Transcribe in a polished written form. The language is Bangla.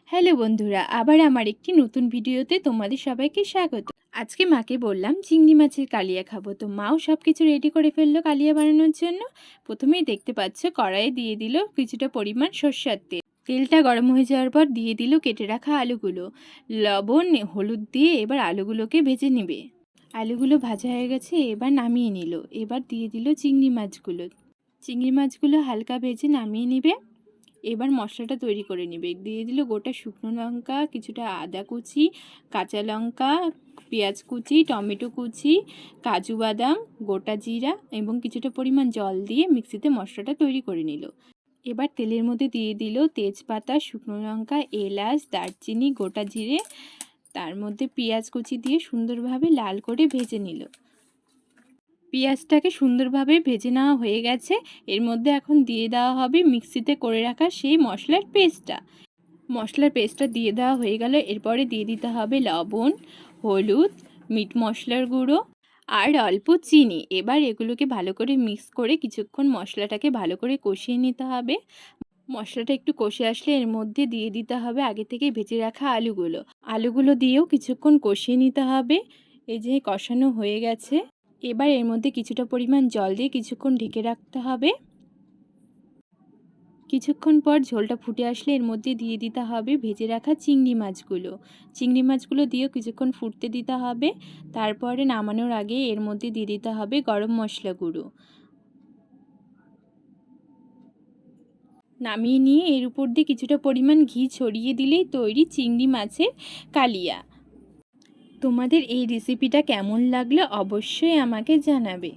হ্যালো বন্ধুরা, আবার আমার একটি নতুন ভিডিওতে তোমাদের সবাইকে স্বাগত। আজকে মাকে বললাম চিংড়ি মাছের কালিয়া খাবো, তো মাও সব কিছু রেডি করে ফেললো কালিয়া বানানোর জন্য। প্রথমেই দেখতে পাচ্ছ কড়াইয়ে দিয়ে দিল কিছুটা পরিমাণ সর্ষের তেল। তেলটা গরম হয়ে যাওয়ার পর দিয়ে দিল কেটে রাখা আলুগুলো। লবণ হলুদ দিয়ে এবার আলুগুলোকে ভেজে নেবে। আলুগুলো ভাজা হয়ে গেছে, এবার নামিয়ে নিল। এবার দিয়ে দিল চিংড়ি মাছগুলো। চিংড়ি মাছগুলো হালকা ভেজে নামিয়ে নেবে। এবার মশলাটা তৈরি করে নেবে। দিয়ে দিল গোটা শুকনো লঙ্কা, কিছুটা আদা কুচি, কাঁচা লঙ্কা, পেঁয়াজ কুচি, টমেটো কুচি, কাজু বাদাম, গোটা জিরা এবং কিছুটা পরিমাণ জল দিয়ে মিক্সিতে মশলাটা তৈরি করে নিল। এবার তেলের মধ্যে দিয়ে দিল তেজপাতা, শুকনো লঙ্কা, এলাচ, দারচিনি, গোটা জিরে, তার মধ্যে পেঁয়াজ কুচি দিয়ে সুন্দরভাবে লাল করে ভেজে নিল। পেঁয়াজটাকে সুন্দরভাবে ভেজে নেওয়া হয়ে গেছে। এর মধ্যে এখন দিয়ে দেওয়া হবে মিক্সিতে করে রাখা সেই মশলার পেস্টটা দিয়ে দেওয়া হয়ে গেল। এরপরে দিয়ে দিতে হবে লবণ, হলুদ, মিট মশলার গুঁড়ো আর অল্প চিনি। এবার এগুলোকে ভালো করে মিক্স করে কিছুক্ষণ মশলাটাকে ভালো করে কষিয়ে নিতে হবে। মশলাটা একটু কষে আসলে এর মধ্যে দিয়ে দিতে হবে আগে থেকে ভেজে রাখা আলুগুলো দিয়েও কিছুক্ষণ কষিয়ে নিতে হবে। এই যে কষানো হয়ে গেছে, এবার এর মধ্যে কিছুটা পরিমাণ জল দিয়ে কিছুক্ষণ ঢেকে রাখতে হবে। কিছুক্ষণ পর ঝোলটা ফুটে আসলে এর মধ্যে দিয়ে দিতে হবে ভেজে রাখা চিংড়ি মাছগুলো দিয়েও কিছুক্ষণ ফুটতে দিতে হবে। তারপরে নামানোর আগে এর মধ্যে দিয়ে দিতে হবে গরম মশলা গুঁড়ো। নামিয়ে নিয়ে এর উপর দিয়ে কিছুটা পরিমাণ ঘি ছড়িয়ে দিলেই তৈরি চিংড়ি মাছের কালিয়া। তোমাদের এই রেসিপিটা কেমন লাগলো অবশ্যই আমাকে জানাবে।